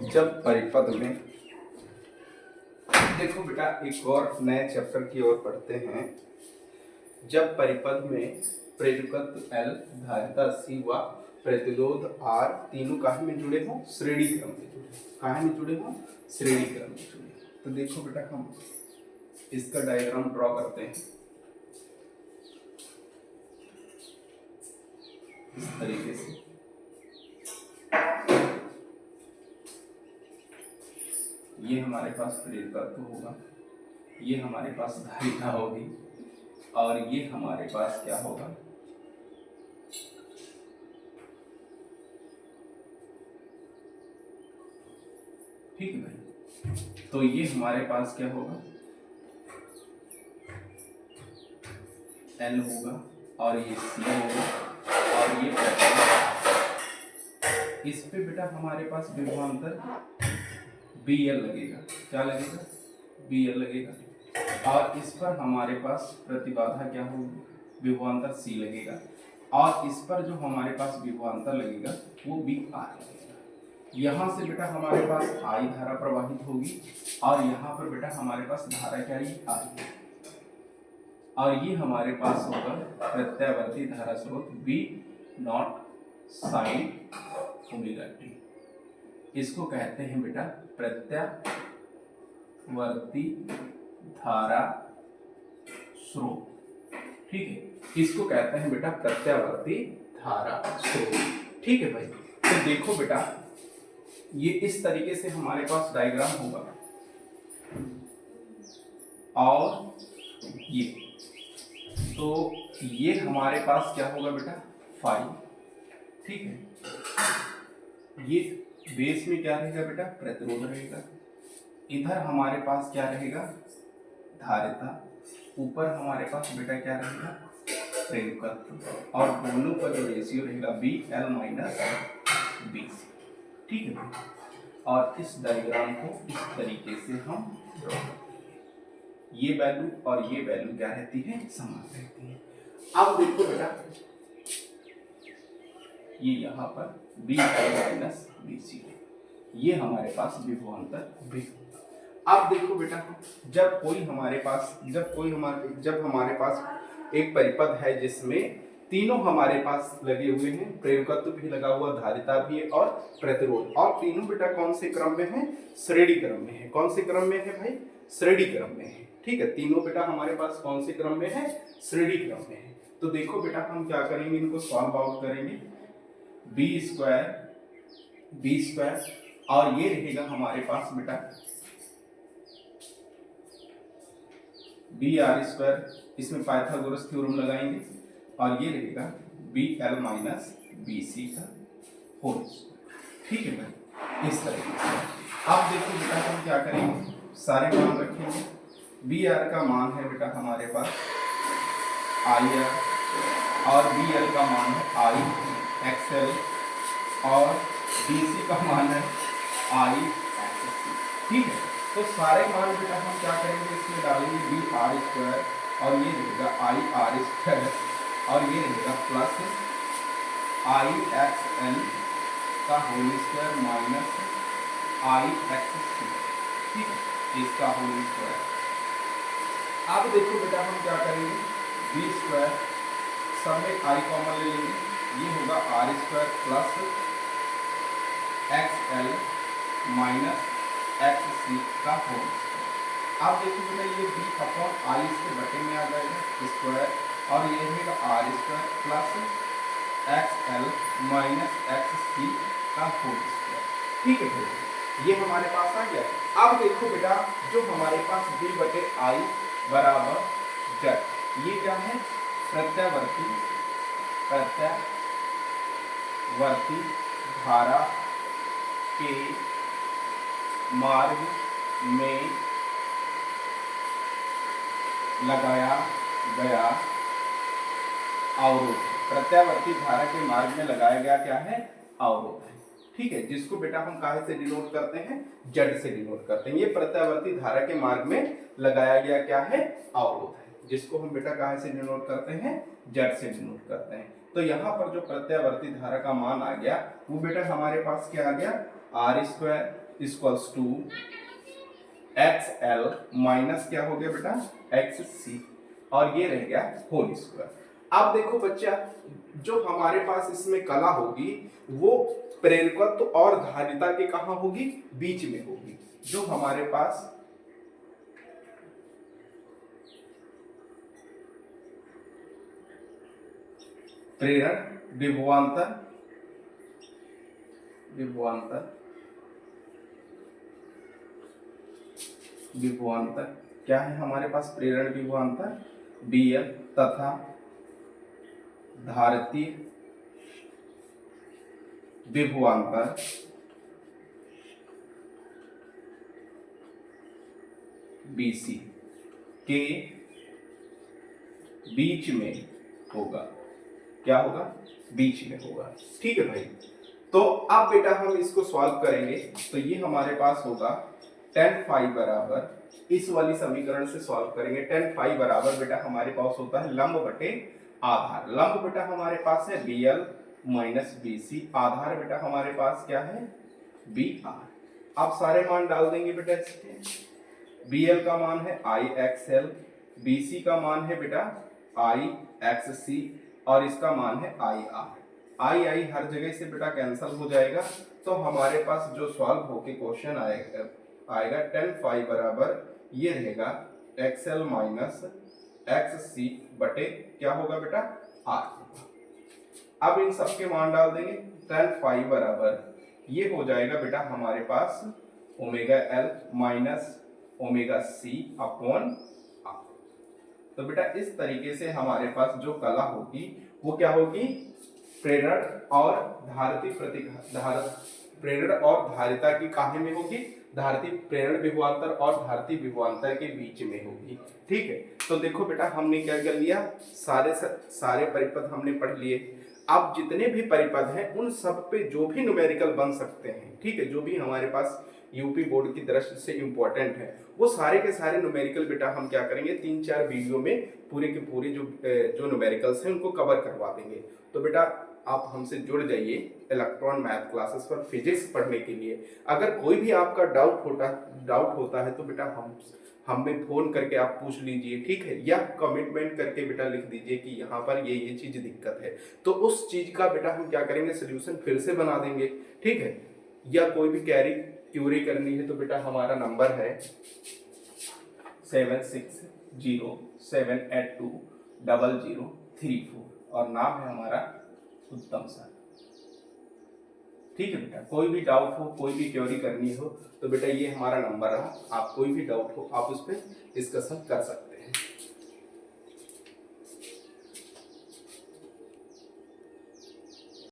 जब परिपथ में, देखो बेटा एक और नए चैप्टर की ओर पढ़ते हैं। जब परिपथ में प्रेरकत्व L, धारिता C व प्रतिरोध R तीनों काहे में जुड़े हों? श्रेणी क्रम में जुड़े। काहे में जुड़े हों? श्रेणी क्रम में जुड़े। तो देखो बेटा हम इसका डायग्राम ड्रॉ करते हैं इस तरीके से। ये हमारे पास प्रेरकत्व होगा, ये हमारे पास धारिता होगी और ये हमारे पास क्या होगा? ठीक है भाई। तो ये हमारे पास क्या होगा? L होगा और ये C होगा और ये इस पे बेटा हमारे पास विभवांतर BL लगेगा। क्या लगेगा? BL लगेगा। और इस पर हमारे पास प्रतिबाधा क्या होगी? विभवांतर C लगेगा। और इस पर जो हमारे पास विभवांतर लगेगा वो BR लगेगा। यहाँ से बेटा हमारे पास I धारा प्रवाहित होगी और यहाँ पर बेटा हमारे पास धारा क्या है? I। और ये हमारे पास होगा प्रत्यावर्ती धारा स्रोत V0 sin ओमेगा t। इसको कहते हैं बेटा प्रत्यावर्ती धारा स्रोत। ठीक है, इसको कहते हैं बेटा प्रत्यावर्ती धारा स्रोत। ठीक है भाई। तो देखो बेटा ये इस तरीके से हमारे पास डायग्राम होगा और ये, तो ये हमारे पास क्या होगा बेटा? फाई। ठीक है, ये बेस में क्या रहेगा बेटा? प्रतिरोध रहेगा। इधर हमारे पास क्या रहेगा? धारिता। ऊपर हमारे पास बेटा क्या रहेगा? प्रेरकत्व। और दोनों का जो रेशियो रहेगा BL माइनस BC। ठीक है भाई। और इस डायग्राम को इस तरीके से हम ड्रॉ करते हैं। ये वैल्यू और ये वैल्यू क्या रहती है? समान रहती है। अब देखो बेटा ये यहाँ पर BL माइनस BC है, ये हमारे पास विभवांतर भी। अब देखो बेटा जब हमारे पास एक परिपथ है जिसमें तीनों हमारे पास लगे हुए हैं, प्रेरकत्व भी लगा हुआ, धारिता भी है और प्रतिरोध, और तीनों बेटा कौन से क्रम में है? श्रेणी क्रम में है। कौन से क्रम में है भाई? श्रेणी क्रम में है। ठीक है, तीनों बेटा हमारे पास कौन से क्रम में है? श्रेणी क्रम में है। तो देखो बेटा हम क्या करेंगे, इनको सॉल्व आउट करेंगे। बी स्क्वायर और ये रहेगा हमारे पास बेटा BR²। इसमें पाइथागोरस थ्योरम लगाएंगे और ये रहेगा BL माइनस BC का होल स्क्वायर। ठीक है भाई, इस तरीके से। अब देखो बेटा हम क्या करेंगे, सारे मान रखेंगे। BR का मान है बेटा हमारे पास IR और BL का मान है IXL और BC का मान है IXC। ठीक है, तो सारे मान बेटा हम क्या करेंगे, इसमें डालेंगे BR² और ये रहेगा IR² और ये रहेगा प्लस IXL का होल स्क्वायर माइनस IXC। ठीक है, इसका होल स्क्वायर। अब देखो बेटा हम क्या करेंगे, B² सब में I कॉमन ले लेंगे, ये होगा R² plus XL minus XC का होल स्क्वायर। अब देखो बेटा ये B/I इसके बटे में आ जाएगा स्क्वायर और ये रहेगा R² plus XL minus XC का होल स्क्वायर। ठीक है भैया, ये हमारे पास आ गया। अब देखो बेटा जो हमारे पास B/I बराबर Z, ये क्या है? प्रत्यावर्ती धारा के मार्ग में लगाया गया अवरोध। प्रत्यावर्ती धारा के मार्ग में लगाया गया क्या है? अवरोध है। ठीक है, जिसको बेटा हम काहे से डिनोट करते हैं? Z से डिनोट करते हैं। ये प्रत्यावर्ती धारा के मार्ग में लगाया गया क्या है? अवरोध है, जिसको हम बेटा काहे से डिनोट करते हैं? Z से डिनोट करते हैं। तो यहाँ पर जो प्रत्यावर्ती धारा का मान आ गया वो बेटा हमारे पास क्या आ गया? R² equals to XL minus क्या हो गया बेटा XC, और ये रह गया होल स्क्वायर। अब देखो बच्चा, जो हमारे पास इसमें कला होगी वो प्रेरकत्व और धारिता के कहां होगी, बीच में होगी। जो हमारे पास प्रेरण विभवांतर क्या है हमारे पास, प्रेरण विभवांतर BL तथा धारितीय विभवांतर BC के बीच में होगा। क्या होगा, बीच में होगा। ठीक है भाई, तो अब बेटा हम इसको सॉल्व करेंगे तो ये हमारे पास होगा tan phi बराबर, इस वाली समीकरण से सॉल्व करेंगे। tan phi बराबर बेटा हमारे पास होता है लंब बटे आधार। लंब बेटा हमारे पास है BL माइनस BC, आधार बेटा हमारे पास क्या है BR। आप सारे मान डाल देंगे बेटा इसके। BL का मान है IXL, BC का मान है बेटा IXC और इसका मान है IR। आई हर जगह से बेटा कैंसिल हो जाएगा, तो हमारे पास जो सॉल्व होके क्वेश्चन आएगा tan phi बराबर ये रहेगा XL माइनस XC बटे क्या होगा बेटा R। अब इन सबके मान डाल देंगे। tan phi बराबर ये हो जाएगा बेटा हमारे पास omega L minus omega C upon R। तो बेटा इस तरीके से हमारे पास जो कला होगी वो क्या होगी, प्रेरण और धारिता की काहे में होगी, धारिती प्रेरण विभवांतर और धारिती विभवांतर के बीच में होगी। ठीक है, तो देखो बेटा हमने क्या कर लिया, सारे परिपथ हमने पढ़ लिए। अब जितने भी परिपथ हैं उन सब पे जो भी न्यूमेरिकल बन सकते हैं, ठीक है, जो भी हमारे पास यूपी बोर्ड की दृष्टि से इंपॉर्टेंट है, वो सारे के सारे न्यूमेरिकल बेटा हम क्या करेंगे 3-4 वीडियो में पूरे के पूरे जो न्यूमेरिकल्स हैं उनको कवर करवा देंगे। तो बेटा आप हमसे जुड़ जाइए इलेक्ट्रॉन मैथ क्लासेस पर फिजिक्स पढ़ने के लिए। अगर कोई भी आपका डाउट होता है तो बेटा हमें फोन करके आप पूछ लीजिए, ठीक है, या कमिटमेंट करके बेटा लिख दीजिए कि यहाँ पर ये चीज दिक्कत है, तो उस चीज का बेटा हम क्या करेंगे सोल्यूशन फिर से बना देंगे। ठीक है, या कोई भी क्यूरी करनी है तो बेटा हमारा नंबर है 7607820034 और नाम है हमारा उत्तम सर। ठीक है बेटा, कोई भी डाउट हो, कोई भी क्वेरी करनी हो तो बेटा ये हमारा नंबर रहा, आप कोई भी डाउट हो आप उस पर डिस्कशन कर सकते हैं।